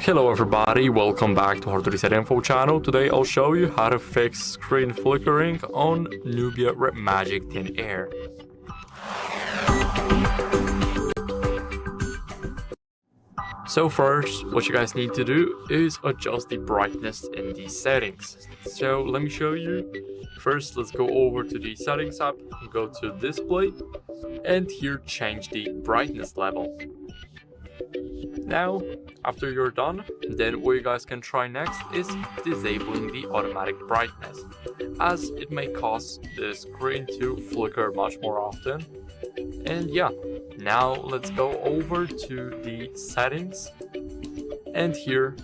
Hello everybody, welcome back to HardReset.Info channel. Today I'll show you how to fix screen flickering on Nubia RedMagic 10 Air. So first, what you guys need to do is adjust the brightness in the settings. So let me show you. First, let's go over to the settings app, go to display, and here change the brightness level. Now, after you're done, then what you guys can try next is disabling the automatic brightness, as it may cause the screen to flicker much more often. And yeah, now let's go over to the settings, and here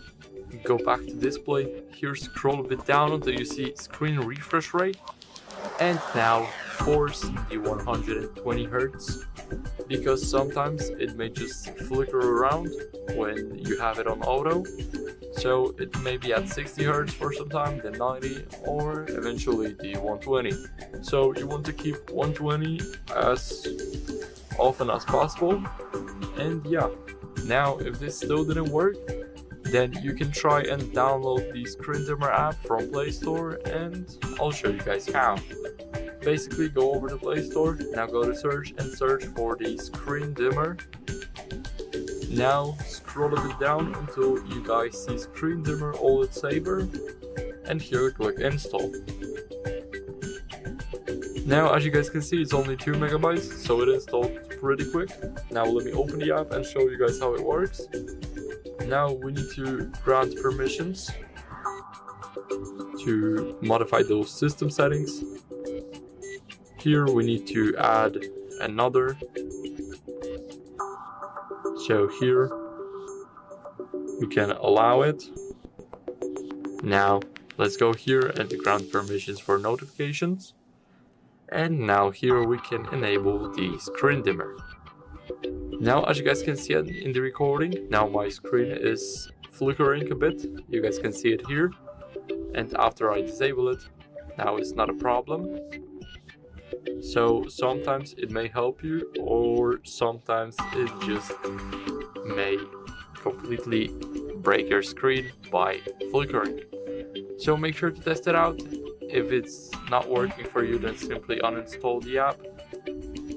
go back to display. Here scroll a bit down until you see screen refresh rate, and now force the 120 Hz, because sometimes it may just flicker around when you have it on auto. So it may be at 60 Hz for some time, then 90, or eventually the 120. So you want to keep 120 as often as possible. And yeah, now if this still didn't work, then you can try and download the Screen Dimmer app from Play Store, and I'll show you guys how. Basically, go over to Play Store, now go to search and search for the Screen Dimmer. Now scroll a bit down until you guys see Screen Dimmer OLED Saver, and here click install. Now as you guys can see, it's only 2 megabytes, so it installed pretty quick. Now let me open the app and show you guys how it works. Now we need to grant permissions to modify those system settings. Here we need to add another. So here we can allow it. Now let's go here and grant permissions for notifications. And now here we can enable the Screen Dimmer. Now as you guys can see in the recording, now my screen is flickering a bit. You guys can see it here. And after I disable it, now it's not a problem. So sometimes it may help you, or sometimes it just may completely break your screen by flickering. So make sure to test it out. If it's not working for you, then simply uninstall the app.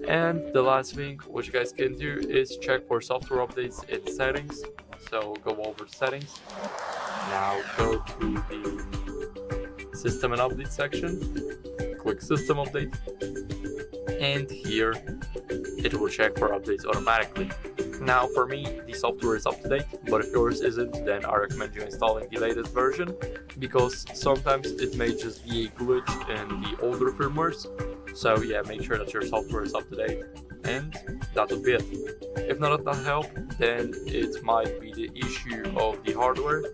And the last thing what you guys can do is check for software updates in settings. So go over settings. Now go to the system and update section. Click system update. And here it will check for updates automatically. Now for me, the software is up to date, but if yours isn't, then I recommend you installing the latest version, because sometimes it may just be a glitch in the older firmwares. So yeah, make sure that your software is up to date, and that will be it. If none of that help, then it might be the issue of the hardware,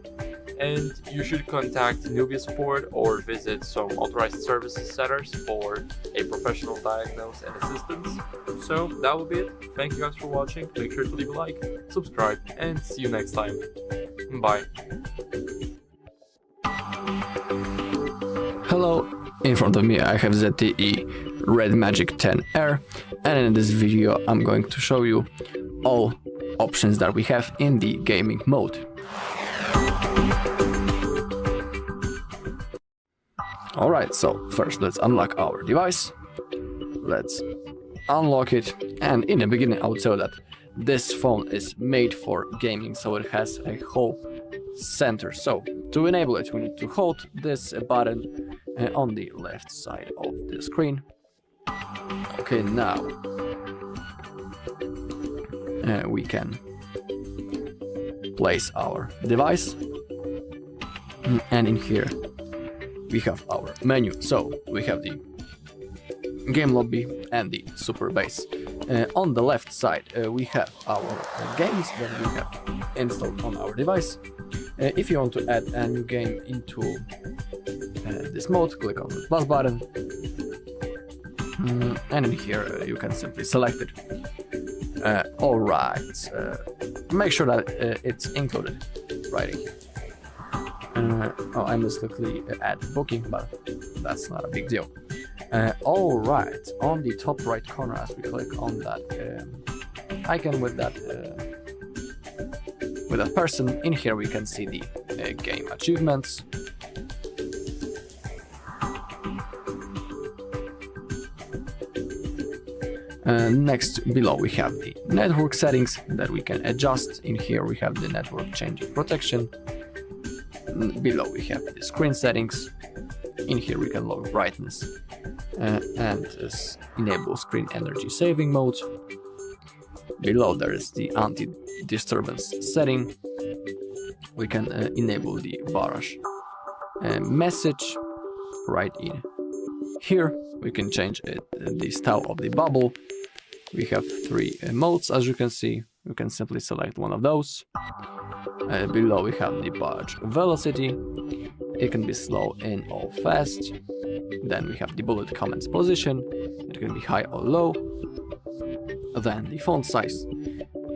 and you should contact Nubia support or visit some authorized services centers for a professional diagnosis and assistance. So that will be it. Thank you guys for watching. Make sure to leave a like, subscribe, and see you next time. Bye. Hello, in front of me I have ZTE RedMagic 10 Air, and in this video I'm going to show you all options that we have in the gaming mode. Alright, so first let's unlock our device. Let's unlock it, and in the beginning I would say that this phone is made for gaming, so it has a whole center. So to enable it, we need to hold this button on the left side of the screen. Okay, now we can place our device, and in here we have our menu. So we have the game lobby and the super base. On the left side we have our games that we have installed on our device. If you want to add a new game into this mode, click on the plus button, and in here you can simply select it. Alright, make sure that it's included right in here. Oh, I mistakenly add booking, but that's not a big deal. Alright, on the top right corner, as we click on that icon with that with a person. In here we can see the game achievements. Next, below we have the network settings that we can adjust. In here we have the network change protection. Below we have the screen settings. In here we can lower brightness and enable screen energy saving mode. Below there is the anti-disturbance setting. We can enable the barrage message right in here. We can change the style of the bubble. We have 3 modes, as you can see. We can simply select one of those. Below we have the barrage velocity. It can be slow in or fast. Then we have the bullet comments position. It can be high or low. Then the font size.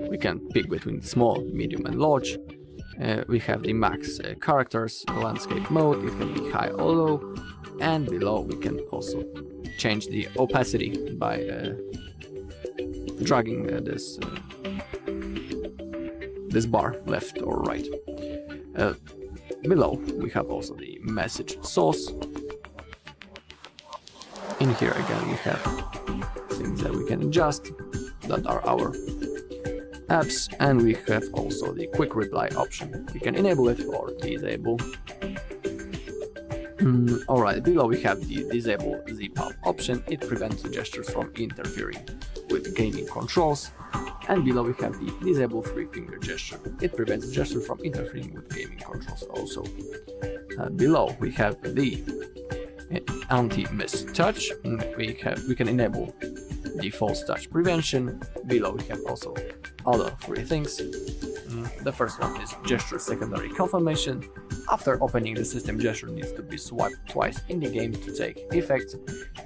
We can pick between small, medium and large. We have the max characters landscape mode. It can be high or low. And below we can also change the opacity by dragging this bar left or right. Below we have also the message source. In here again we have things that we can adjust that are our apps, and we have also the quick reply option. We can enable it or disable. Alright, below we have the disable ZPub option. It prevents gestures from interfering with gaming controls. And below we have the disable 3-finger gesture. It prevents gestures from interfering with gaming controls also. Below we have the anti-miss touch. We can enable the false touch prevention. Below we have also other 3 things. The first one is gesture secondary confirmation. After opening the system, gesture needs to be swiped twice in the game to take effect.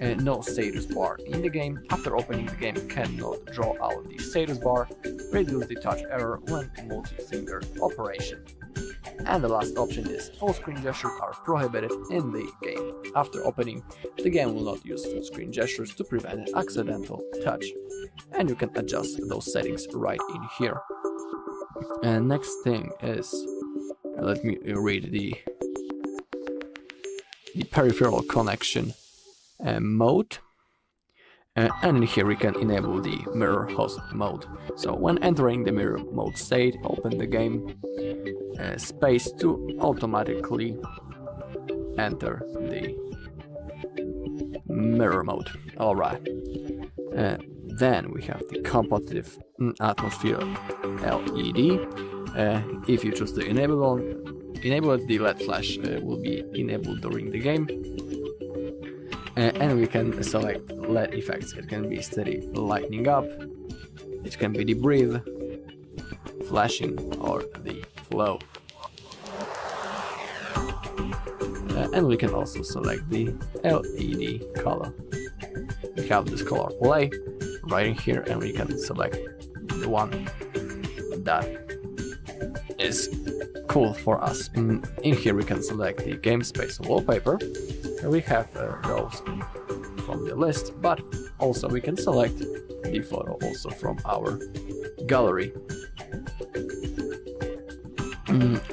No status bar in the game. After opening the game, cannot draw out the status bar. Reduce the touch error when multi-finger operation. And the last option is full screen gestures are prohibited in the game. After opening, the game will not use full screen gestures to prevent an accidental touch. And you can adjust those settings right in here. And next thing is, let me read the peripheral connection mode. And in here we can enable the mirror host mode. So when entering the mirror mode state, open the game space to automatically enter the mirror mode. Alright. Then we have the competitive atmosphere LED. If you choose to enable it, the LED flash will be enabled during the game. And we can select LED effects. It can be steady lighting up, it can be the breathe, flashing, or the flow. And we can also select the LED color. We have this color play right in here, and we can select the one that is cool for us. In here we can select the game space wallpaper. We have those from the list, but also we can select the photo also from our gallery.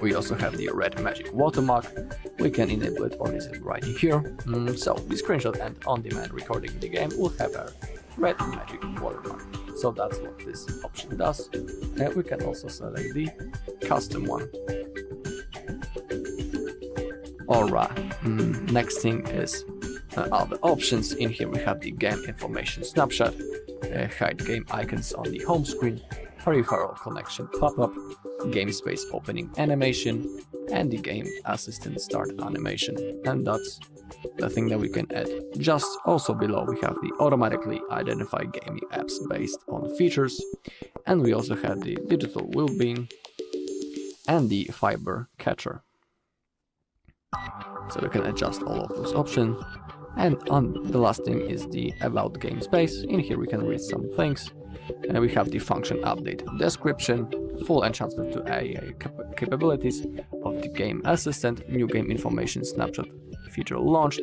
We also have the RedMagic watermark. We can enable it or disable right here. So the screenshot and on-demand recording in the game will have a RedMagic watermark. So that's what this option does. And we can also select the custom one. Alright, next thing is other options. In here we have the game information snapshot, hide game icons on the home screen, peripheral connection pop-up, game space opening animation, and the game assistant start animation. And that's the thing that we can add. Just also below we have the automatically identify gaming apps based on features, and we also have the digital well-being and the fiber catcher. So we can adjust all of those options. And on the last thing is the about game space. In here we can read some things. We have the function update description, full enhancement to AI capabilities of the game assistant, new game information snapshot feature launched,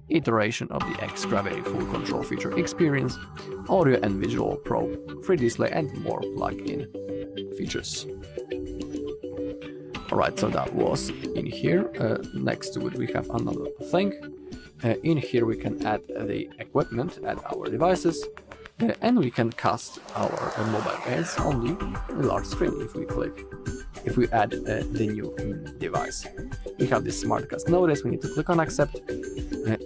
iteration of the X Gravity full control feature experience, audio and visual pro, free display, and more plug-in features. Alright, so that was in here. Next to it we have another thing. In here we can add the equipment at our devices, and we can cast our mobile games on the large screen if we add the new device. We have this smart cast notice, we need to click on accept,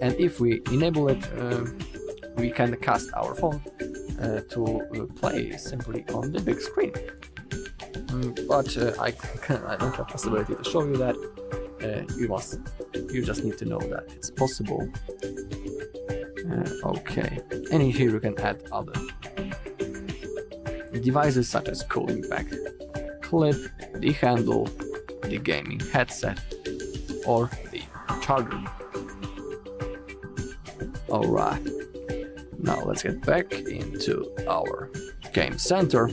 and if we enable it, we can cast our phone to play simply on the big screen. But I don't have possibility to show you that. You just need to know that it's possible. Okay, and in here you can add other devices such as cooling pack, clip, the handle, the gaming headset, or the charger. Alright, now let's get back into our game center.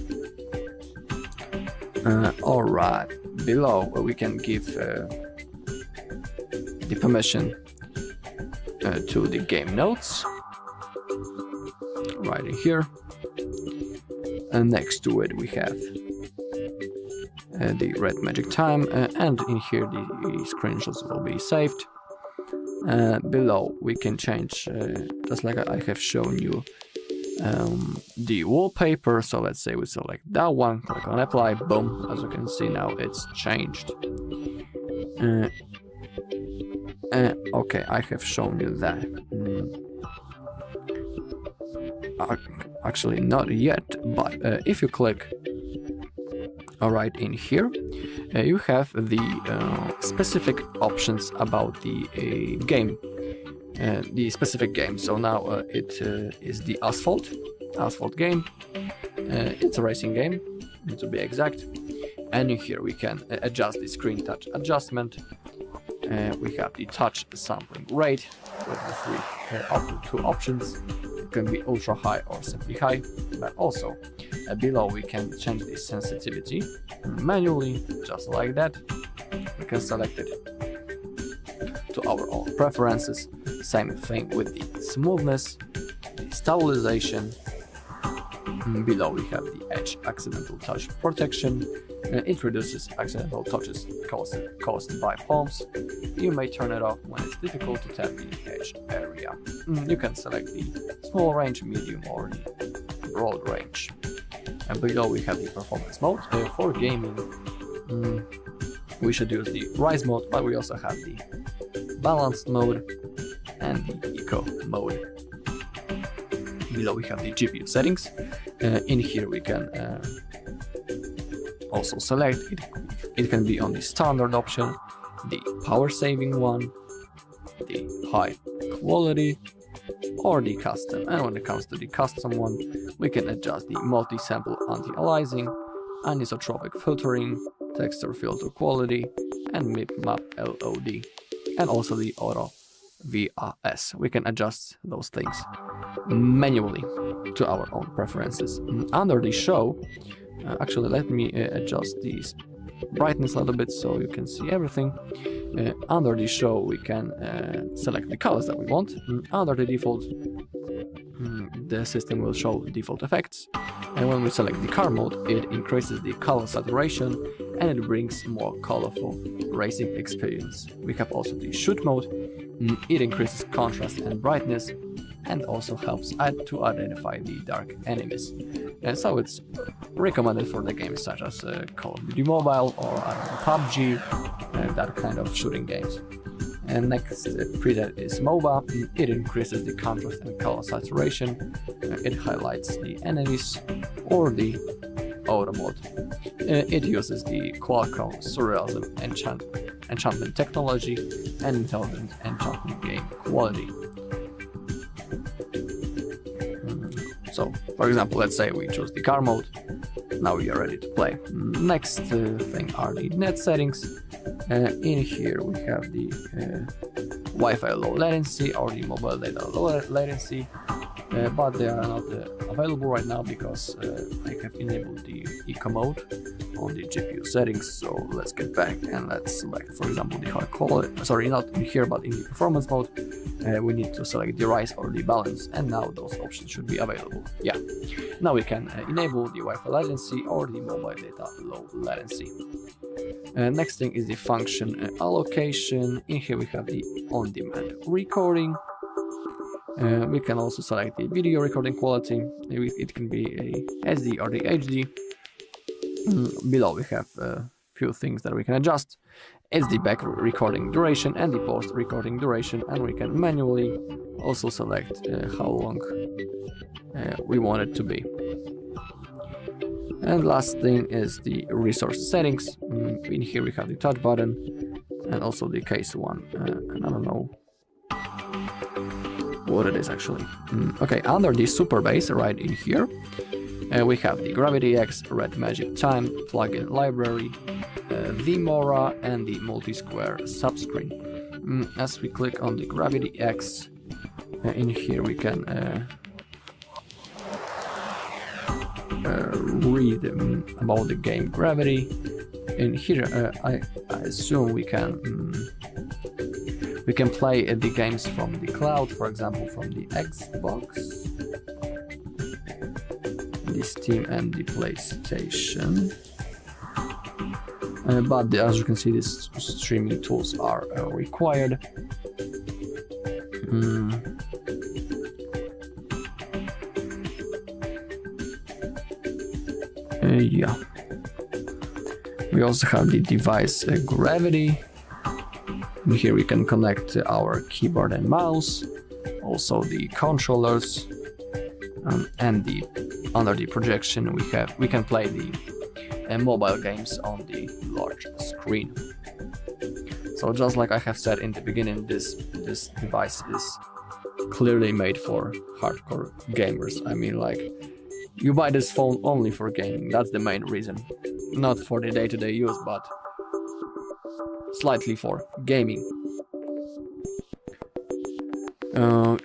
Alright, below we can give the permission to the game notes right in here, and next to it we have the RedMagic time, and in here the screenshots will be saved. Below we can change, just like I have shown you, the wallpaper. So let's say we select that one, click on apply, boom, as you can see now it's changed. Okay, I have shown you that. Actually not yet, but if you click right in here, you have the specific options about the game, the specific game. So now it is the asphalt game. It's a racing game, to be exact. And in here we can adjust the screen touch adjustment. We have the touch sampling rate with the two options. It can be ultra high or simply high, but also below we can change the sensitivity manually, just like that. We can select it to our own preferences. Same thing with the smoothness, the stabilization. Below we have the edge accidental touch protection. It reduces accidental touches caused by palms. You may turn it off when it's difficult to tap the edge area. You can select the small range, medium, or the broad range. And below we have the performance mode. For gaming, we should use the rise mode, but we also have the balanced mode and the eco mode. Below we have the GPU settings. In here we can also select it. It can be on the standard option, the power saving one, the high quality, or the custom. And when it comes to the custom one, we can adjust the multi-sample anti-aliasing, anisotropic filtering, texture filter quality, and map LOD, and also the auto VRS. We can adjust those things manually to our own preferences. Under the show, actually let me adjust the brightness a little bit so you can see everything. Under the show we can select the colors that we want. Under the default, the system will show default effects, and when we select the car mode, it increases the color saturation and it brings more colorful racing experience. We have also the shoot mode. It increases contrast and brightness and also helps to identify the dark enemies. And so it's recommended for the games such as Call of Duty Mobile or PUBG, that kind of shooting games. And next preset is MOBA. It increases the contrast and color saturation. It highlights the enemies, or the auto mode. It uses the Qualcomm Surrealism enchantment technology and intelligent enchantment game quality. So, for example, let's say we choose the car mode. Now we are ready to play. Next thing are the net settings. In here we have the Wi-Fi low latency or the mobile data low latency, but they are not available right now because I have enabled the eco mode on the GPU settings. So let's get back and let's select, for example, the hard quality. Sorry, not in here, but in the performance mode. We need to select the rise or the balance, and now those options should be available. Yeah, now we can enable the Wi-Fi latency or the mobile data low latency. Next thing is the function allocation. In here we have the on-demand recording. We can also select the video recording quality. It can be a SD or the HD. Below we have a few things that we can adjust. It's the back recording duration and the post recording duration, and we can manually also select how long we want it to be. And last thing is the resource settings. In here we have the touch button and also the case one, and I don't know what it is actually. Okay, under the super base right in here we have the Gravity X, RedMagic Time, plugin library, the Mora, and the multi-square subscreen. As we click on the Gravity X, in here we can read about the game Gravity. In here I assume we can play the games from the cloud, for example from the Xbox, the Steam and the PlayStation. But as you can see, these streaming tools are required. Yeah. We also have the device Gravity. And here we can connect our keyboard and mouse, also the controllers, and under the projection we can play the mobile games on the large screen. So just like I have said in the beginning, this device is clearly made for hardcore gamers. I mean, like, you buy this phone only for gaming. That's the main reason, not for the day-to-day use, but slightly for gaming.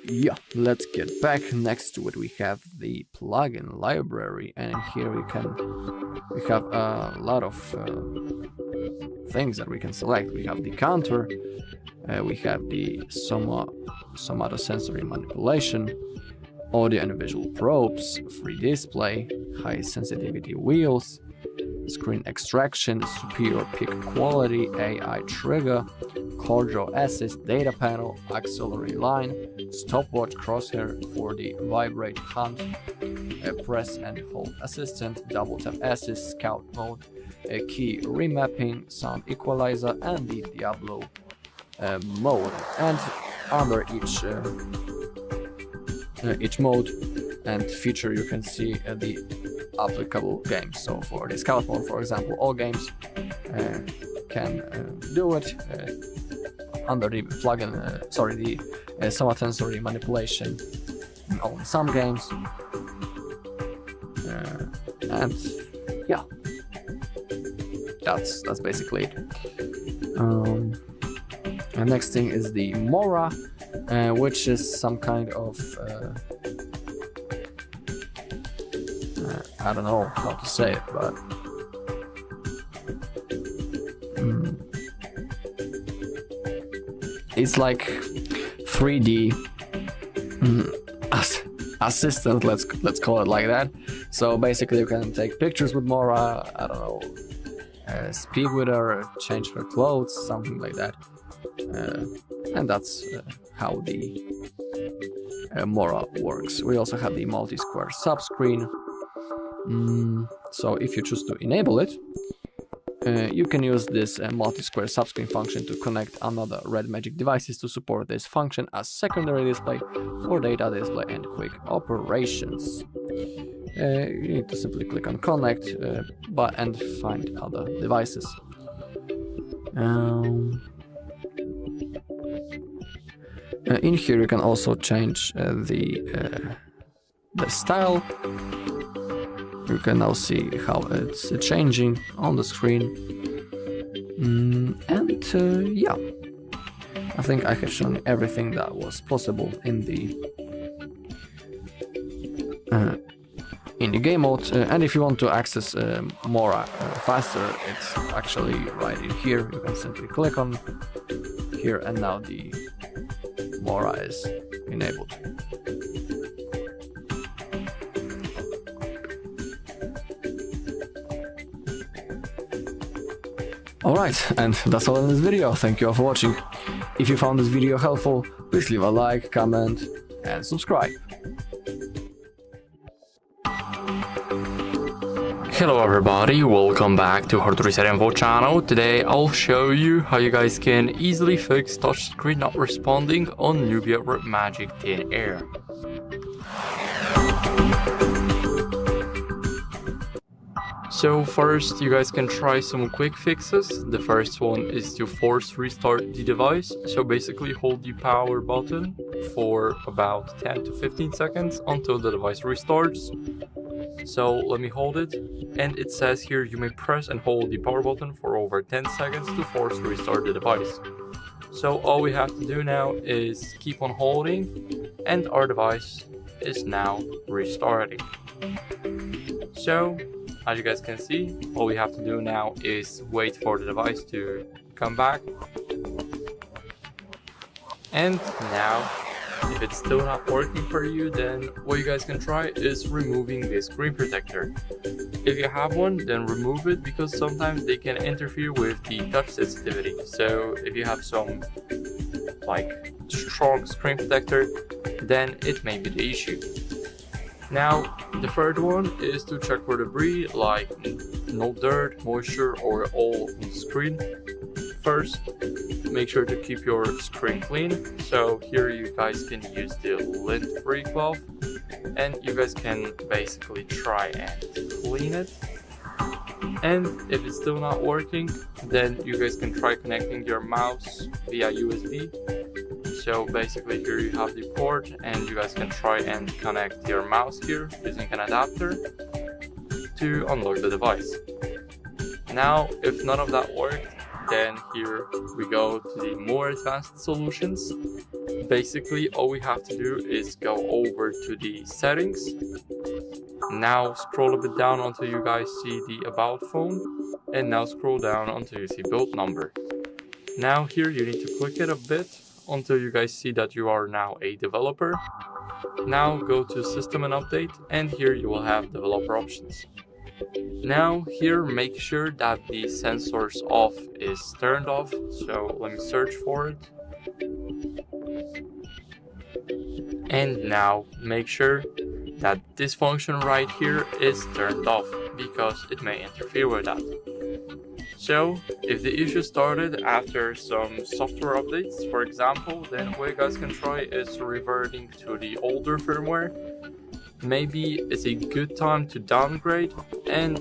Yeah, let's get back. Next to it we have the plugin library, and here we have a lot of things that we can select. We have the counter, we have the somatosensory manipulation, audio and visual probes, free display, high sensitivity wheels, screen extraction, superior pick quality, AI trigger, cordial assist, data panel, auxiliary line, stopwatch crosshair for the vibrate hunt, press and hold assistant, double tap assist, scout mode, key remapping, sound equalizer, and the Diablo mode. And under each mode and feature you can see the applicable games. So for the scout mode, for example, all games can do it. Under the plugin, the somatosensory manipulation, on some games, and yeah, that's basically it. And next thing is the Mora, which is some kind of I don't know how to say it, but it's like 3D assistant, let's call it like that. So basically you can take pictures with Mora, I don't know, speak with her, change her clothes, something like that. And that's how the Mora works. We also have the multi-square subscreen. So if you choose to enable it, you can use this multi-square subscreen function to connect another RedMagic devices to support this function as secondary display for data display and quick operations. You need to simply click on connect and find other devices. In here you can also change the style. You can now see how it's changing on the screen. Yeah, I think I have shown everything that was possible in the game mode, and if you want to access more faster, it's actually right in here. You can simply click on here, and now the Mora is enabled. Alright, and that's all in this video. Thank you all for watching. If you found this video helpful, please leave a like, comment, and subscribe. Hello everybody, welcome back to HardReset.Info channel. Today I'll show you how you guys can easily fix touchscreen not responding on Nubia RedMagic 10 Air. So first, you guys can try some quick fixes. The first one is to force restart the device. So basically hold the power button for about 10 to 15 seconds until the device restarts. So let me hold it, and it says here you may press and hold the power button for over 10 seconds to force restart the device. So all we have to do now is keep on holding, and our device is now restarting. So as you guys can see, all we have to do now is wait for the device to come back. And now, if it's still not working for you, then what you guys can try is removing the screen protector. If you have one, then remove it, because sometimes they can interfere with the touch sensitivity. So if you have some strong screen protector, then it may be the issue. Now, the third one is to check for debris like no dirt, moisture, or all on the screen. First, make sure to keep your screen clean. So here you guys can use the lint-free cloth, and you guys can basically try and clean it. And if it's still not working, then you guys can try connecting your mouse via USB. So basically here you have the port, and you guys can try and connect your mouse here using an adapter to unlock the device. Now, if none of that worked, then here we go to the more advanced solutions. Basically all we have to do is go over to the settings. Now scroll a bit down until you guys see the about phone, and now scroll down until you see build number. Now here you need to click it a bit until you guys see that you are now a developer. Now go to system and update, and here you will have developer options. Now here make sure that the sensors off is turned off. So let me search for it. And now make sure that this function right here is turned off, because it may interfere with that. So if the issue started after some software updates, for example, then what you guys can try is reverting to the older firmware. Maybe it's a good time to downgrade, and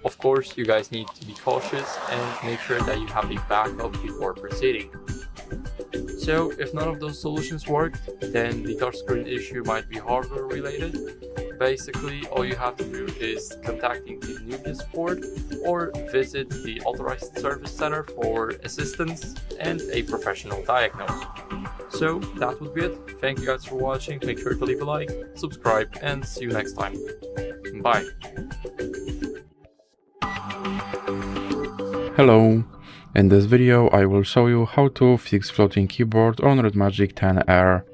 of course you guys need to be cautious and make sure that you have a backup before proceeding. So if none of those solutions worked, then the touchscreen issue might be hardware related. Basically all you have to do is contacting the Nubia support or visit the authorized service center for assistance and a professional diagnose. So that would be it. Thank you guys for watching. Make sure to leave a like, subscribe, and see you next time. Bye. Hello. In this video I will show you how to fix floating keyboard on RedMagic 10 Air.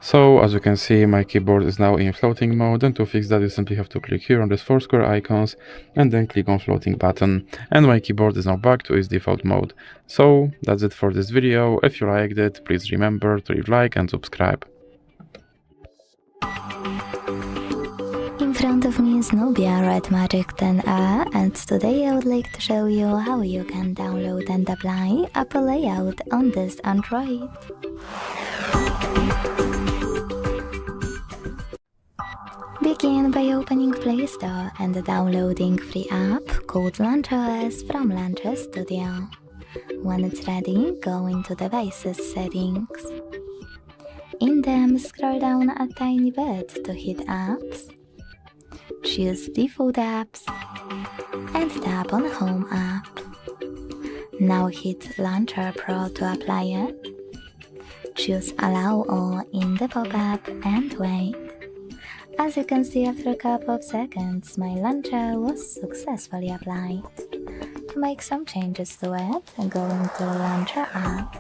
So as you can see, my keyboard is now in floating mode, and to fix that you simply have to click here on these 4 square icons and then click on floating button, and my keyboard is now back to its default mode. So that's it for this video. If you liked it, please remember to leave a like and subscribe. In front of me is Nubia RedMagic 10A, and today I would like to show you how you can download and apply Apple layout on this Android. Begin by opening Play Store and downloading free app called LaunchOS from Launcher Studio. When it's ready, go into Devices settings. In them, scroll down a tiny bit to hit Apps. Choose Default Apps and tap on Home app. Now hit Launcher Pro to apply it. Choose Allow All in the pop-up and wait. As you can see, after a couple of seconds, my launcher was successfully applied. To make some changes to it, go into Launcher app.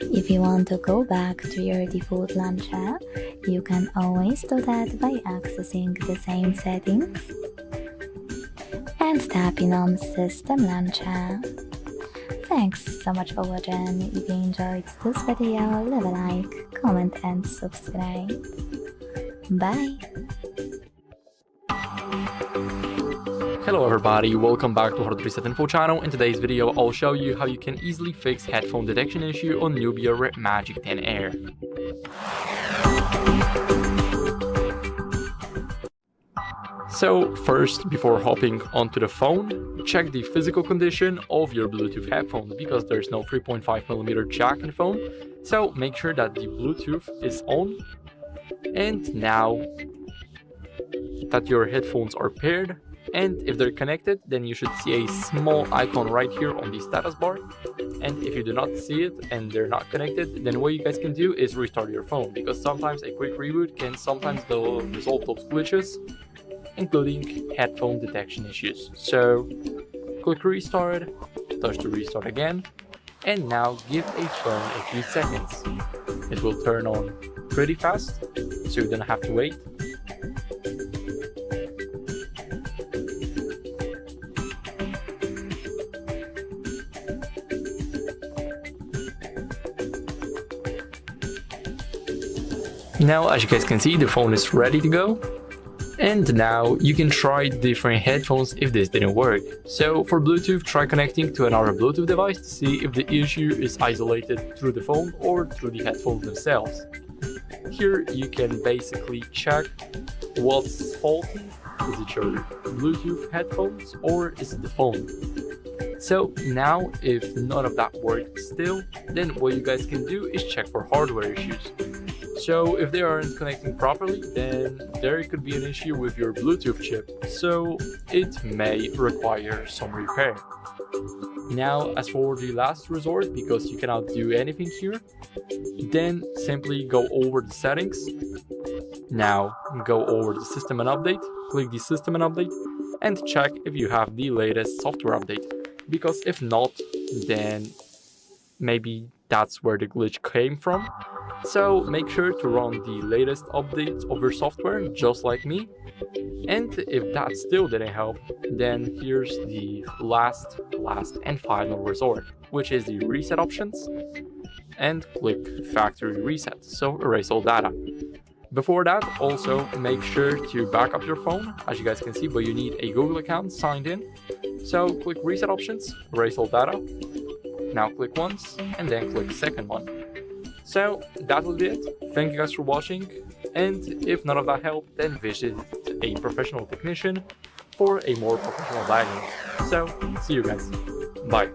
If you want to go back to your default launcher, you can always do that by accessing the same settings and tapping on System Launcher. Thanks so much for watching. If you enjoyed this video, leave a like, comment and subscribe. Bye! Hello everybody, welcome back to HardReset.Info channel. In today's video, I'll show you how you can easily fix headphone detection issue on Nubia RedMagic 10 Air. So first, before hopping onto the phone, check the physical condition of your Bluetooth headphones because there's no 3.5mm jack in the phone. So make sure that the Bluetooth is on. And now that your headphones are paired, and if they're connected, then you should see a small icon right here on the status bar. And if you do not see it and they're not connected, then what you guys can do is restart your phone, because sometimes a quick reboot can sometimes resolve those glitches, including headphone detection issues. So click restart, touch to restart again, and now give a phone a few seconds. It will turn on pretty fast, so you don't have to wait. Now, as you guys can see, the phone is ready to go. And now you can try different headphones if this didn't work. So for Bluetooth, try connecting to another Bluetooth device to see if the issue is isolated through the phone or through the headphones themselves. Here you can basically check what's faulty. Is it your Bluetooth headphones or is it the phone? So now if none of that worked still, then what you guys can do is check for hardware issues. So if they aren't connecting properly, then there could be an issue with your Bluetooth chip, so it may require some repair. Now, as for the last resort, because you cannot do anything here, then simply go over the settings. Now go over the system and update, click the system and update, and check if you have the latest software update, because if not, then maybe that's where the glitch came from. So make sure to run the latest updates of your software, just like me. And if that still didn't help, then here's the last and final resort, which is the reset options, and click factory reset, so erase all data. Before that, also make sure to back up your phone, as you guys can see, but you need a Google account signed in. So click reset options, erase all data. Now click once, and then click second one. So that will be it. Thank you guys for watching, and if none of that helped, then visit a professional technician for a more professional diagnosis. So see you guys. Bye.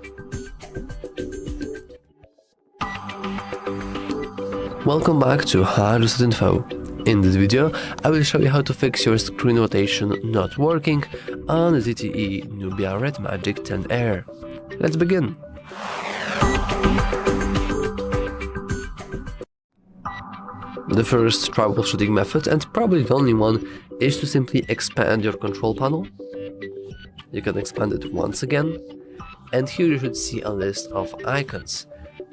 Welcome back to HardReset.Info. In this video, I will show you how to fix your screen rotation not working on the ZTE Nubia RedMagic 10 Air. Let's begin. The first troubleshooting method, and probably the only one, is to simply expand your control panel. You can expand it once again, and here you should see a list of icons.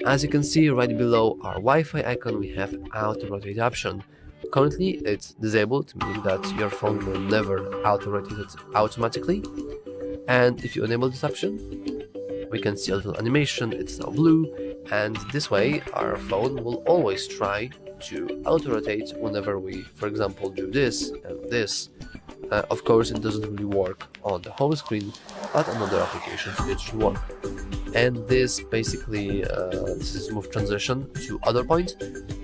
As you can see right below our Wi-Fi icon, we have auto-rotate option. Currently it's disabled, meaning that your phone will never auto-rotate it automatically. And if you enable this option, we can see a little animation, it's now blue, and this way our phone will always try to auto-rotate whenever we, for example, do this and this. Of course, it doesn't really work on the home screen, but on other applications it should work. And this basically, this is a smooth transition to other point.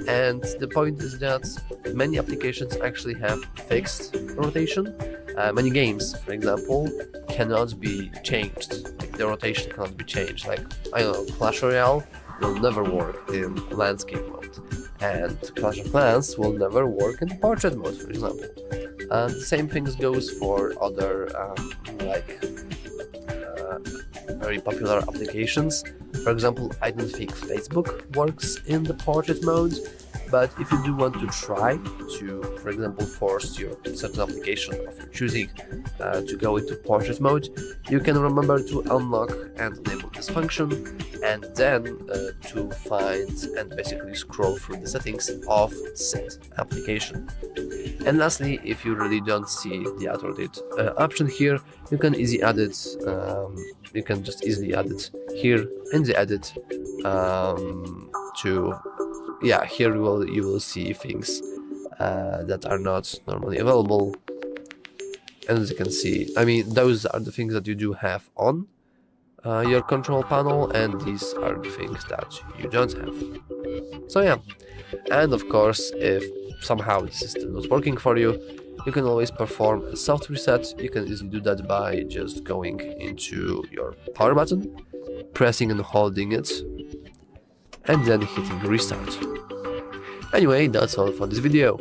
And the point is that many applications actually have fixed rotation. Many games, for example, cannot be changed. Like the rotation cannot be changed. Like, I don't know, Clash Royale will never work in landscape mode, and Clash of Clans will never work in portrait mode, for example. And the same thing goes for other very popular applications For example, I don't think Facebook works in the portrait mode, but if you do want to try to, for example, force your certain application of your choosing to go into portrait mode, you can remember to unlock and enable this function, and then to find and basically scroll through the settings of said application. And lastly, if you really don't see the auto-edit option here, you can easily add it. You can just easily add it here in the edit here you will see things that are not normally available, and as you can see, I mean, those are the things that you do have on your control panel, and these are the things that you don't have. So yeah, and of course, if somehow the system is not working for you, you can always perform a soft reset. You can easily do that by just going into your power button, pressing and holding it, and then hitting restart. Anyway, that's all for this video.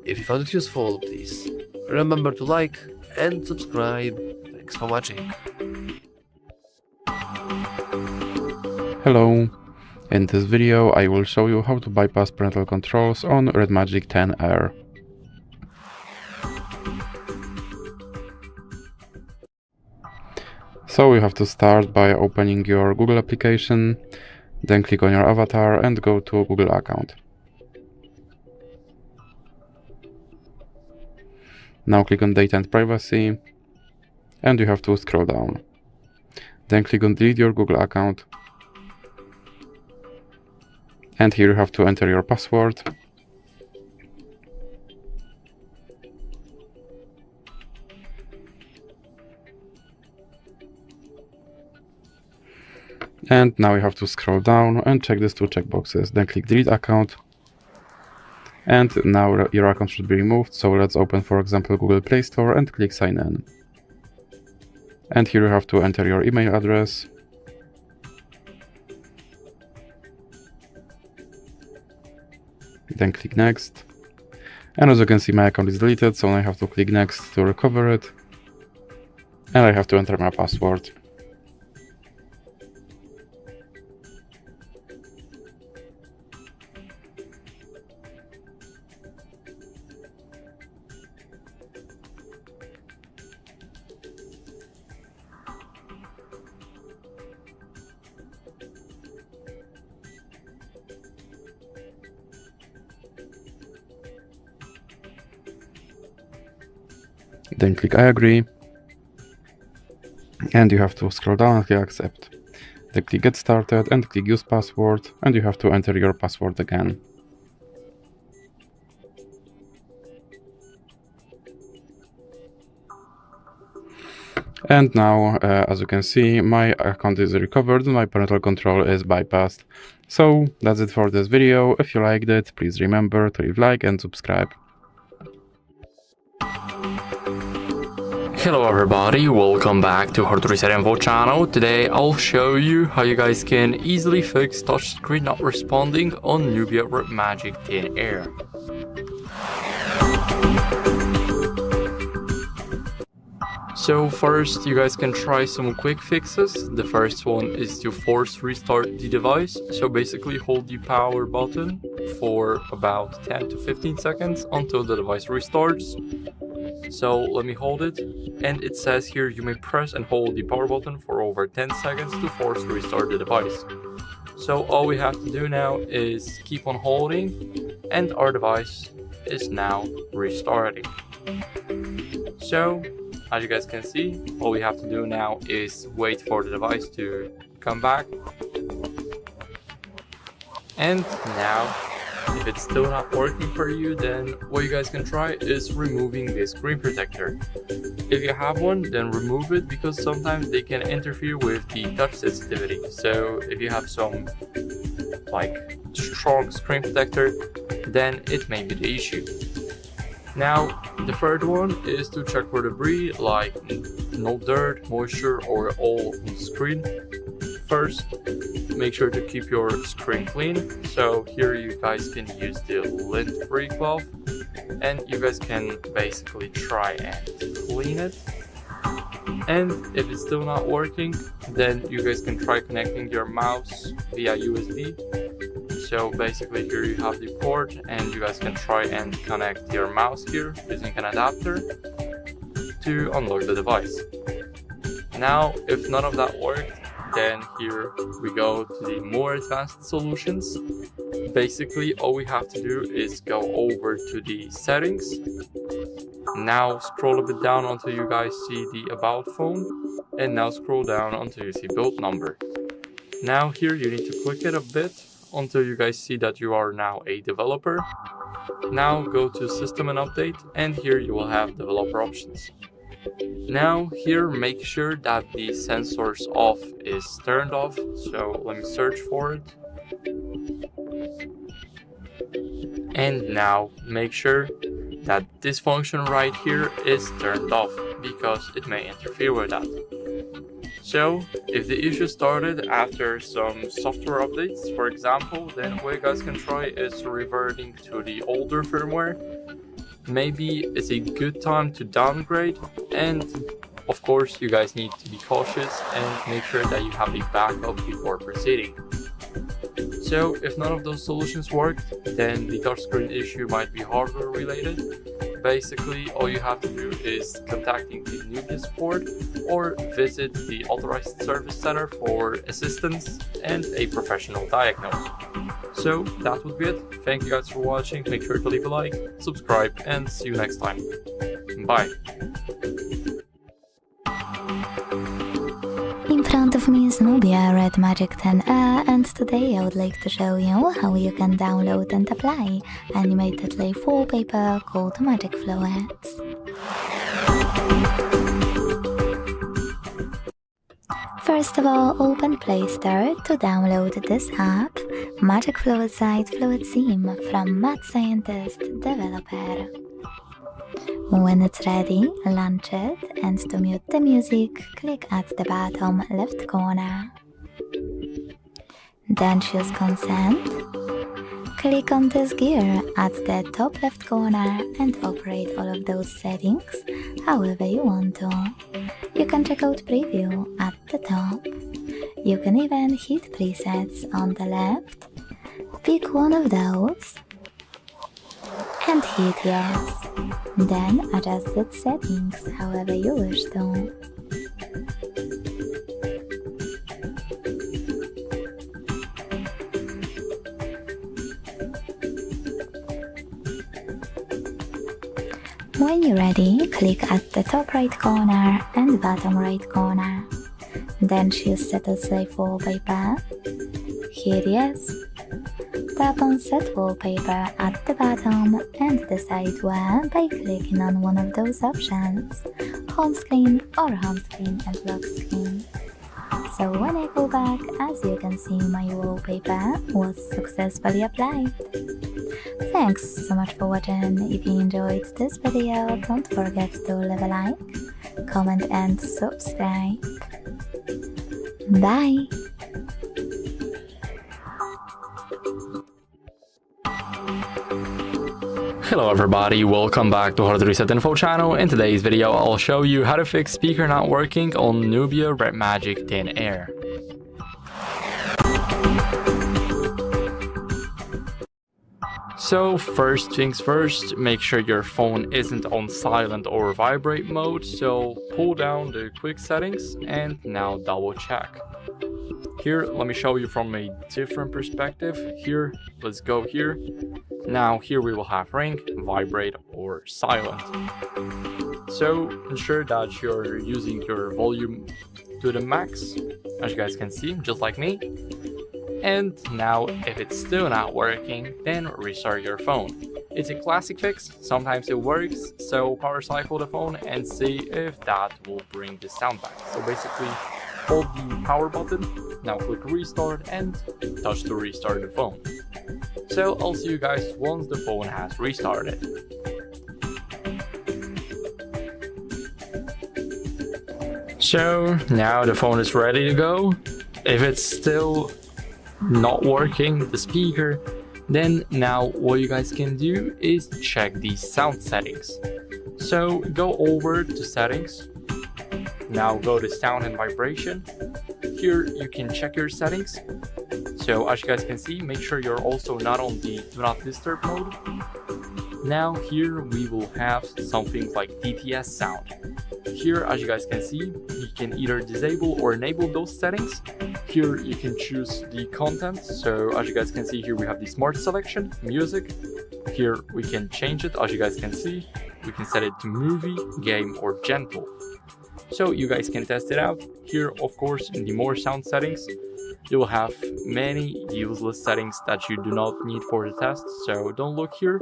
If you found it useful, please remember to like and subscribe. Thanks for watching. Hello. In this video I will show you how to bypass parental controls on RedMagic 10R. So you have to start by opening your Google application, then click on your avatar and go to a Google account. Now click on Data and Privacy, and you have to scroll down. Then click on Delete your Google account. And here you have to enter your password. And now you have to scroll down and check these two checkboxes. Then click Delete account. And now your account should be removed. So let's open, for example, Google Play Store and click Sign In. And here you have to enter your email address. Then click Next. And as you can see, my account is deleted, so I have to click Next to recover it. And I have to enter my password. Then click I agree, and you have to scroll down and click accept. Then click get started and click use password, and you have to enter your password again. And now, as you can see, my account is recovered and my parental control is bypassed. So that's it for this video. If you liked it, please remember to leave a like and subscribe. Hello everybody, welcome back to HardReset.Info channel. Today I'll show you how you guys can easily fix touchscreen not responding on Nubia RedMagic 10R. So first, you guys can try some quick fixes. The first one is to force restart the device. So basically hold the power button for about 10 to 15 seconds until the device restarts. So let me hold it, and it says here you may press and hold the power button for over 10 seconds to force restart the device. So all we have to do now is keep on holding, and our device is now restarting. So as you guys can see, all we have to do now is wait for the device to come back. And now, if it's still not working for you, then what you guys can try is removing the screen protector. If you have one, then remove it, because sometimes they can interfere with the touch sensitivity. So if you have some strong screen protector, then it may be the issue. Now, the third one is to check for debris like no dirt, moisture, or all on the screen. First, make sure to keep your screen clean. So here you guys can use the lint-free cloth, and you guys can basically try and clean it. And if it's still not working, then you guys can try connecting your mouse via USB. So basically here you have the port, and you guys can try and connect your mouse here using an adapter to unlock the device. Now, if none of that worked, then here we go to the more advanced solutions. Basically, all we have to do is go over to the settings. Now scroll a bit down until you guys see the about phone, and now scroll down until you see build number. Now here you need to click it a bit until you guys see that you are now a developer. Now go to system and update, and here you will have developer options. Now here make sure that the sensors off is turned off, so let me search for it. And now make sure that this function right here is turned off, because it may interfere with that. So if the issue started after some software updates, for example, then what you guys can try is reverting to the older firmware. Maybe it's a good time to downgrade, and of course you guys need to be cautious and make sure that you have a backup before proceeding. So if none of those solutions worked, then the touchscreen issue might be hardware related. Basically, all you have to do is contacting the Nubia support or visit the authorized service center for assistance and a professional diagnosis. So that would be it. Thank you guys for watching. Make sure to leave a like, subscribe, and see you next time. Bye. In front of me is Nubia RedMagic 10A, and today I would like to show you how you can download and apply animated live wallpaper called Magic Flowets. First of all, open Play Store to download this app, Magic Flow Site Fluid Theme from Mad Scientist Developer. When it's ready, launch it, and to mute the music, click at the bottom left corner. Then choose Consent. Click on this gear at the top left corner and operate all of those settings however you want to. You can check out Preview at the top. You can even hit presets on the left. Pick one of those and hit Yes. Then adjust its settings however you wish to. When you're ready, click at the top right corner and bottom right corner. Then choose Set as Live Wallpaper. Hit Yes. Tap on Set Wallpaper at the bottom and decide where by clicking on one of those options, home screen or home screen and lock screen. So when I go back, as you can see, my wallpaper was successfully applied. Thanks so much for watching. If you enjoyed this video, don't forget to leave a like, comment and subscribe. Bye! Hello everybody, welcome back to HardReset.Info channel. In today's video, I'll show you how to fix speaker not working on Nubia RedMagic 10 Air. So first things first, make sure your phone isn't on silent or vibrate mode, so pull down the quick settings and now double check. Here, let me show you from a different perspective. Here, let's go here. Now here we will have ring, vibrate or silent. So ensure that you're using your volume to the max, as you guys can see, just like me. And now if it's still not working, then restart your phone. It's a classic fix, sometimes it works, so power cycle the phone and see if that will bring the sound back. So basically, hold the power button, now click restart and touch to restart the phone. So I'll see you guys once the phone has restarted. So now the phone is ready to go. If it's still not working, the speaker, then now what you guys can do is check the sound settings. So go over to settings. Now go to sound and vibration. Here you can check your settings. So as you guys can see, make sure you're also not on the do not disturb mode. Now here we will have something like DTS sound. Here, as you guys can see, you can either disable or enable those settings. Here you can choose the content. So as you guys can see, here we have the smart selection, music. Here we can change it. As you guys can see, we can set it to movie, game, or gentle. So you guys can test it out. Here, of course, in the more sound settings, you will have many useless settings that you do not need for the test. So don't look here.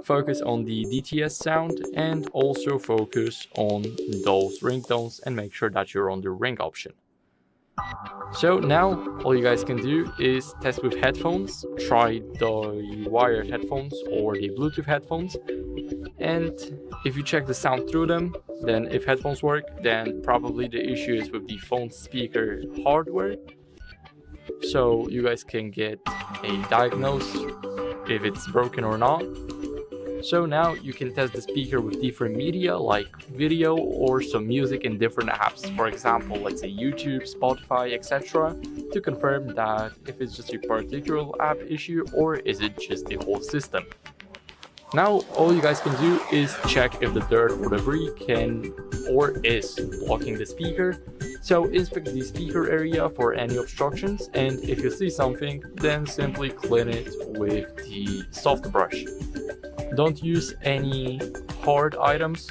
Focus on the DTS sound and also focus on those ringtones and make sure that you're on the ring option. So now all you guys can do is test with headphones. Try the wired headphones or the Bluetooth headphones, and if you check the sound through them, then if headphones work, then probably the issue is with the phone speaker hardware. So you guys can get a diagnose if it's broken or not. So now you can test the speaker with different media like video or some music in different apps, for example, let's say YouTube, Spotify, etc., to confirm that if it's just a particular app issue or is it just the whole system. Now all you guys can do is check if the dirt or debris can or is blocking the speaker. So inspect the speaker area for any obstructions, and if you see something, then simply clean it with the soft brush. Don't use any hard items,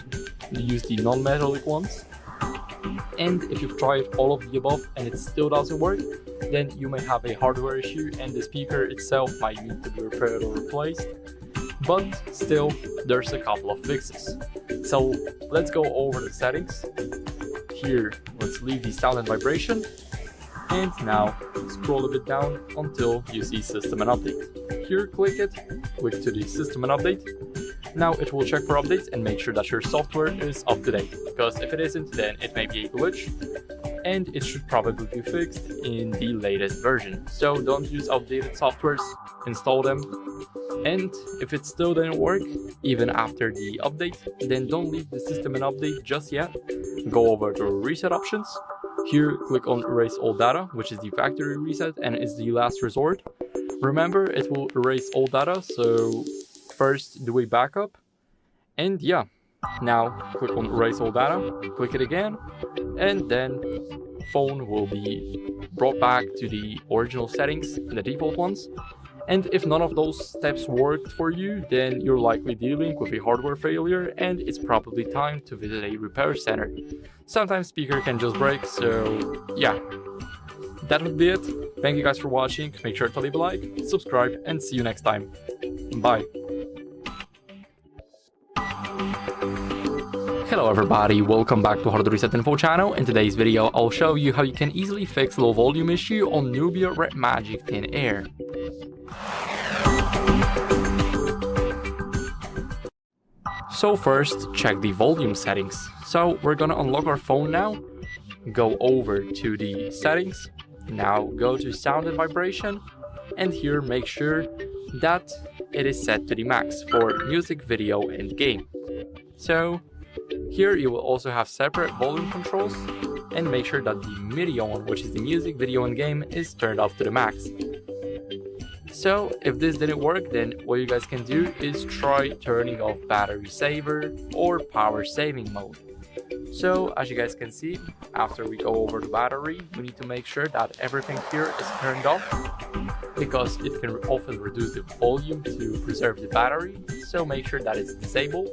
use the non-metallic ones. And if you've tried all of the above and it still doesn't work, then you may have a hardware issue and the speaker itself might need to be repaired or replaced. But still, there's a couple of fixes. So let's go over the settings. Here, let's leave the sound and vibration. And now scroll a bit down until you see system and update. Here, click it, click to the system and update. Now it will check for updates and make sure that your software is up to date, because if it isn't, then it may be a glitch and it should probably be fixed in the latest version. So don't use outdated softwares, install them. And if it still didn't work, even after the update, then don't leave the system and update just yet. Go over to reset options. Here, click on erase all data, which is the factory reset and is the last resort. Remember, it will erase all data, so first do a backup. And yeah, now click on erase all data, click it again, and then phone will be brought back to the original settings, the default ones. And if none of those steps worked for you, then you're likely dealing with a hardware failure and it's probably time to visit a repair center. Sometimes speaker can just break, so yeah. That would be it. Thank you guys for watching. Make sure to leave a like, subscribe, and see you next time. Bye. Hello everybody, welcome back to HardReset.Info channel. In today's video, I'll show you how you can easily fix low volume issue on Nubia RedMagic Thin Air. So first, check the volume settings. So we're gonna unlock our phone now, go over to the settings, now go to sound and vibration, and here make sure that it is set to the max for music, video, and game. So here you will also have separate volume controls, and make sure that the MIDI on, which is the music, video, and game, is turned up to the max. So if this didn't work, then what you guys can do is try turning off battery saver or power saving mode. So as you guys can see, after we go over the battery, we need to make sure that everything here is turned off, because it can often reduce the volume to preserve the battery, so make sure that it's disabled.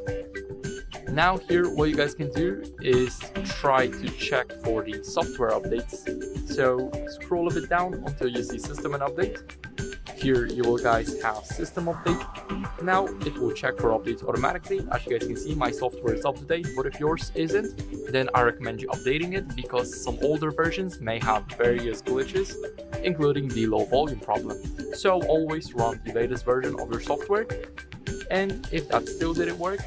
Now here what you guys can do is try to check for the software updates. So scroll a bit down until you see system and update. Here you will guys have system update. Now it will check for updates automatically. As you guys can see, my software is up to date, but if yours isn't, then I recommend you updating it, because some older versions may have various glitches, including the low volume problem. So always run the latest version of your software. And if that still didn't work,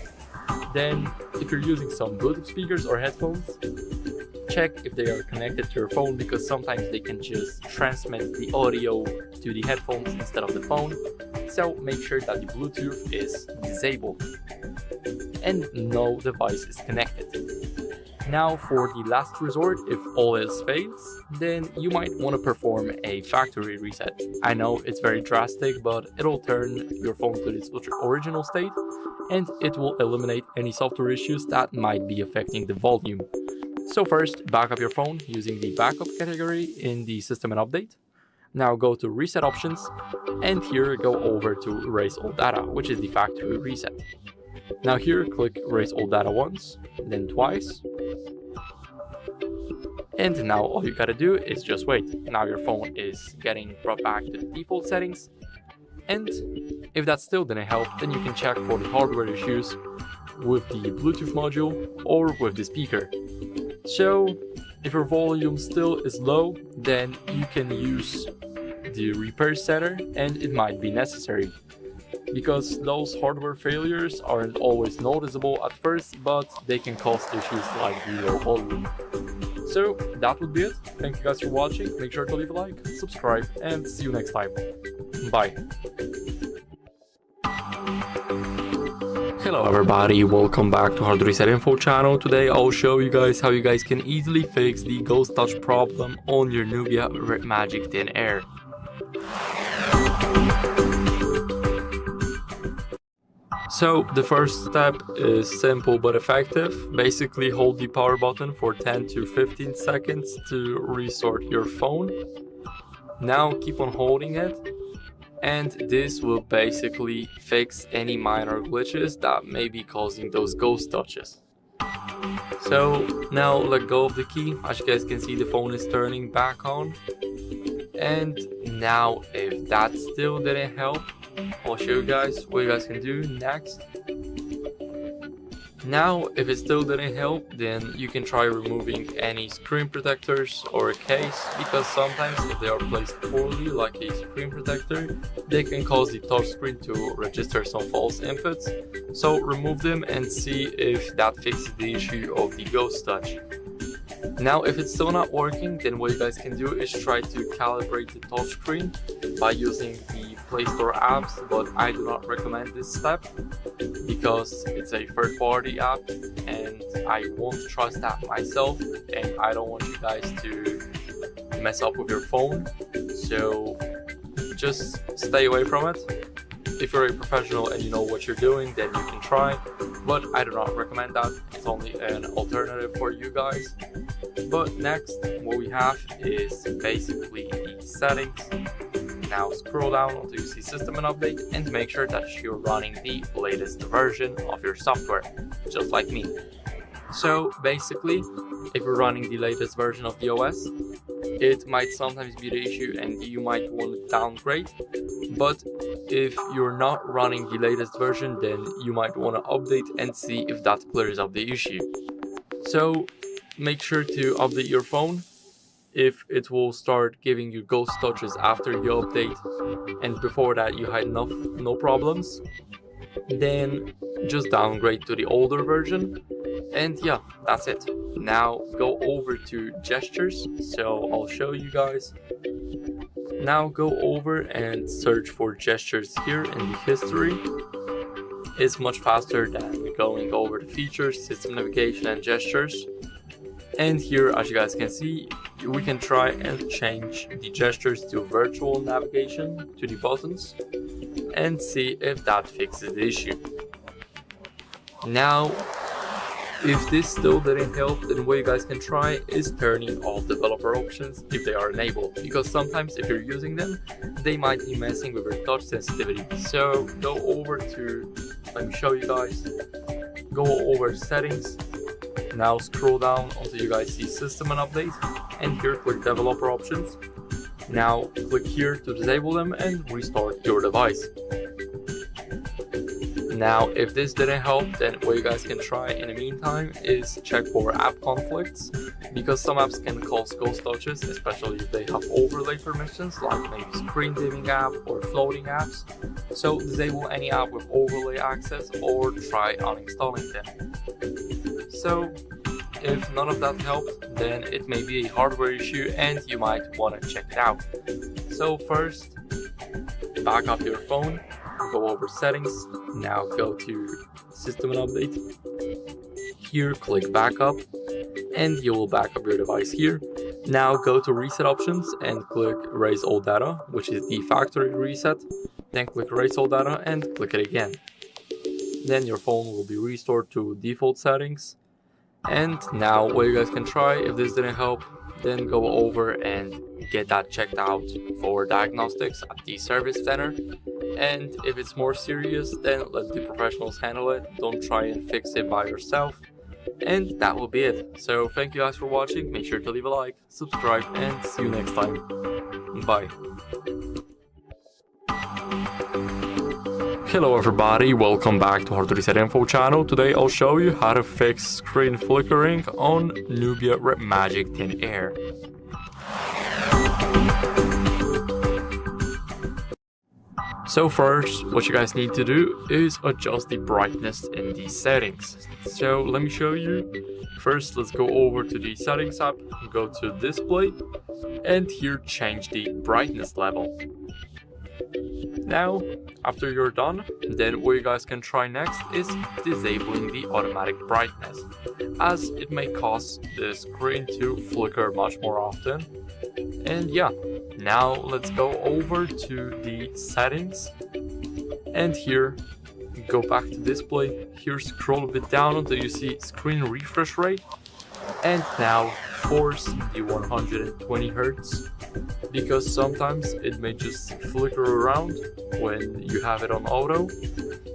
then if you're using some Bluetooth speakers or headphones, check if they are connected to your phone, because sometimes they can just transmit the audio to the headphones instead of the phone. So make sure that the Bluetooth is disabled and no device is connected. Now for the last resort, if all else fails, then you might want to perform a factory reset. I know it's very drastic, but it'll turn your phone to its original state, and it will eliminate any software issues that might be affecting the volume. So first, back up your phone using the backup category in the system and update. Now go to reset options, and here go over to erase all data, which is the factory reset. Now here, click erase all data once, then twice. And now all you gotta do is just wait. Now your phone is getting brought back to the default settings. And if that still didn't help, then you can check for the hardware issues with the Bluetooth module or with the speaker. So if your volume still is low, then you can use the repair center, and it might be necessary, because those hardware failures aren't always noticeable at first, but they can cause issues like the low volume. So that would be it. Thank you guys for watching. Make sure to leave a like, subscribe, and see you next time. Bye. Hello everybody, welcome back to HardReset.Info channel. Today I'll show you guys how you guys can easily fix the ghost touch problem on your Nubia RedMagic Thin Air. So the first step is simple but effective. Basically hold the power button for 10 to 15 seconds to restart your phone. Now keep on holding it, and this will basically fix any minor glitches that may be causing those ghost touches. So now let go of the key. As you guys can see, the phone is turning back on. And now if that still didn't help, I'll show you guys what you guys can do next. Now if it still didn't help, then you can try removing any screen protectors or a case, because sometimes if they are placed poorly, like a screen protector, they can cause the touchscreen to register some false inputs. So remove them and see if that fixes the issue of the ghost touch. Now if it's still not working, then what you guys can do is try to calibrate the touchscreen by using the Play Store apps, but I do not recommend this step because it's a third-party app and I won't trust that myself, and I don't want you guys to mess up with your phone, so just stay away from it. If you're a professional and you know what you're doing, then you can try, but I do not recommend that. It's only an alternative for you guys. But next, what we have is basically the settings. Now scroll down until you see system and update, and make sure that you're running the latest version of your software, just like me. So basically, if you're running the latest version of the OS, it might sometimes be the issue and you might want to downgrade. But if you're not running the latest version, then you might want to update and see if that clears up the issue. So make sure to update your phone. If it will start giving you ghost touches after you update, and before that you had no problems, then just downgrade to the older version. And yeah, that's it. Now go over to gestures, so I'll show you guys. Now go over and search for gestures here in the history. It's much faster than going over the features, system navigation, and gestures. And here, as you guys can see, we can try and change the gestures to virtual navigation to the buttons and see if that fixes the issue. Now, if this still didn't help, then what you guys can try is turning off developer options if they are enabled, because sometimes if you're using them, they might be messing with your touch sensitivity. So go over to, let me show you guys, go over settings. Now scroll down until you guys see system and update, and here click developer options. Now click here to disable them and restart your device. Now if this didn't help, then what you guys can try in the meantime is check for app conflicts, because some apps can cause ghost touches, especially if they have overlay permissions like maybe screen dimming app or floating apps. So disable any app with overlay access or try uninstalling them. So if none of that helped, then it may be a hardware issue and you might want to check it out. So first, back up your phone, go over settings, now go to system and update. Here click backup, and you will back up your device here. Now go to reset options and click erase all data, which is the factory reset. Then click erase all data and click it again. Then your phone will be restored to default settings. And now what you guys can try, if this didn't help, then go over and get that checked out for diagnostics at the service center. And if it's more serious, then let the professionals handle it. Don't try and fix it by yourself. And that will be it. So thank you guys for watching. Make sure to leave a like, subscribe, and see you next time. Bye. Hello everybody, welcome back to HardReset.Info channel. Today I'll show you how to fix screen flickering on Nubia RedMagic 10 Air. So first, what you guys need to do is adjust the brightness in the settings. So let me show you. First, let's go over to the settings app, go to display, and here change the brightness level. Now, after you're done, then what you guys can try next is disabling the automatic brightness, as it may cause the screen to flicker much more often. And yeah, now let's go over to the settings, and here go back to display. Here scroll a bit down until you see screen refresh rate, and now force the 120 Hz, because sometimes it may just flicker around when you have it on auto.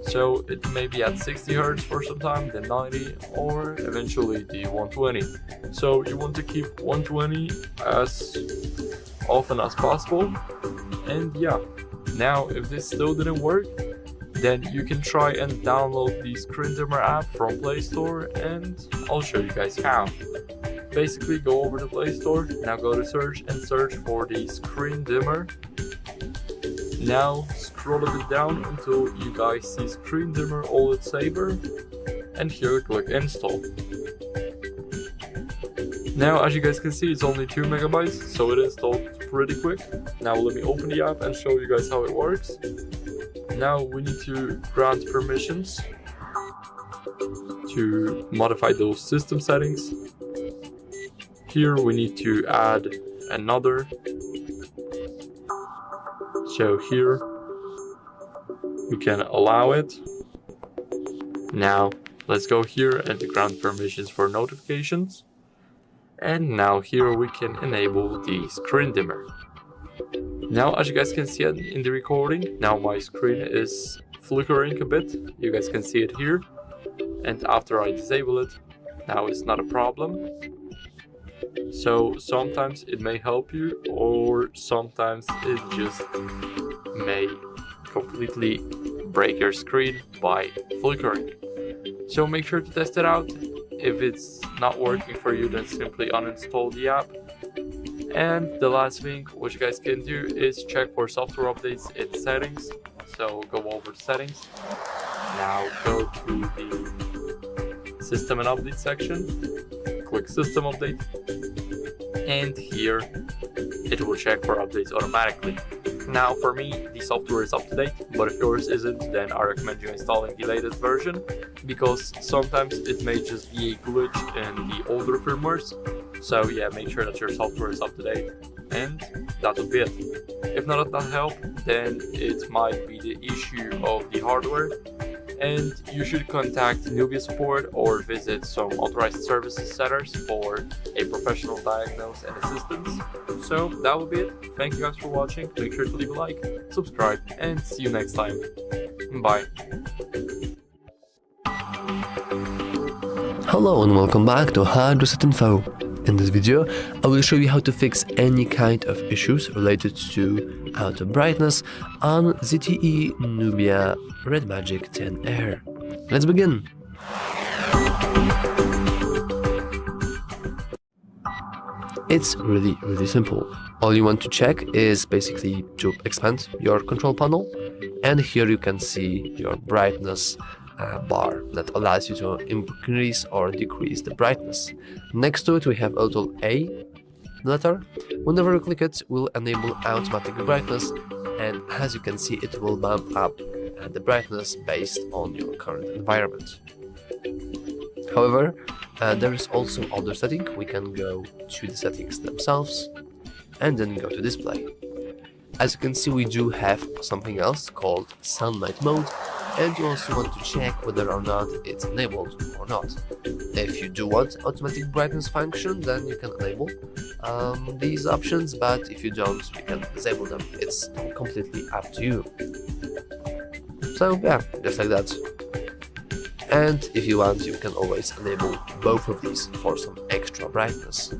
So it may be at 60 Hz for some time, then 90, or eventually the 120. So you want to keep 120 as often as possible. And yeah, now if this still didn't work, then you can try and download the Screen Dimmer app from Play Store, and I'll show you guys how. Basically go over to Play Store, now go to search and search for the Screen Dimmer. Now scroll a bit down until you guys see Screen Dimmer OLED Saver, and here click install. Now as you guys can see, it's only 2 megabytes, so it installed pretty quick. Now let me open the app and show you guys how it works. Now we need to grant permissions to modify those system settings. Here we need to add another. So here we can allow it. Now let's go here and grant permissions for notifications. And now here we can enable the screen dimmer. Now as you guys can see in the recording, now my screen is flickering a bit. You guys can see it here. And after I disable it, now it's not a problem. So sometimes it may help you, or sometimes it just may completely break your screen by flickering. So make sure to test it out. If it's not working for you, then simply uninstall the app. And the last thing what you guys can do is check for software updates in settings. So go over to settings. Now go to the system and update section. Click system update. And here it will check for updates automatically. Now for me, the software is up to date, but if yours isn't, then I recommend you installing the latest version, because sometimes it may just be a glitch in the older firmwares. So yeah, make sure that your software is up to date, and that would be it. If none of that helped, then it might be the issue of the hardware, and you should contact Nubia support or visit some authorized services centers for a professional diagnosis and assistance. So that will be it. Thank you guys for watching. Make sure to leave a like, subscribe, and see you next time. Bye. Hello and welcome back to HardReset.Info. In this video, I will show you how to fix any kind of issues related to auto brightness on ZTE Nubia RedMagic 10 Air. Let's begin! It's really simple. All you want to check is basically to expand your control panel, and here you can see your brightness bar that allows you to increase or decrease the brightness. Next to it we have a little A letter. Whenever you click it, will enable automatic brightness, and as you can see, it will bump up the brightness based on your current environment. However, There is also other setting. We can go to the settings themselves and then go to display. As you can see, we do have something else called sunlight mode, and you also want to check whether or not it's enabled or not. If you do want automatic brightness function, then you can enable these options, but if you don't, you can disable them. It's completely up to you. So yeah, just like that. And if you want, you can always enable both of these for some extra brightness.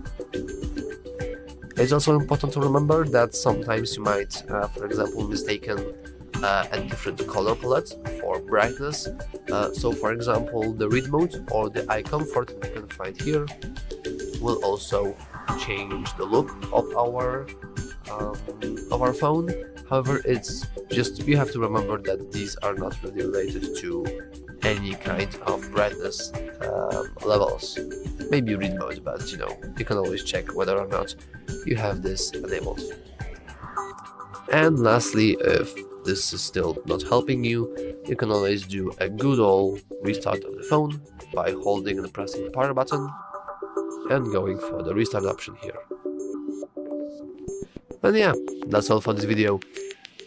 It's also important to remember that sometimes you might, for example, mistaken a different color palette for brightness. So for example, the read mode or the eye comfort that you can find here will also change the look of our phone. However, it's just, you have to remember that these are not really related to any kind of brightness levels. Maybe read mode, but you know, you can always check whether or not you have this enabled. And lastly, if this is still not helping you, you can always do a good old restart of the phone by holding and pressing the power button and going for the restart option here. And yeah, that's all for this video.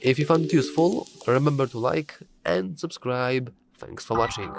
If you found it useful, remember to like and subscribe. Thanks for watching.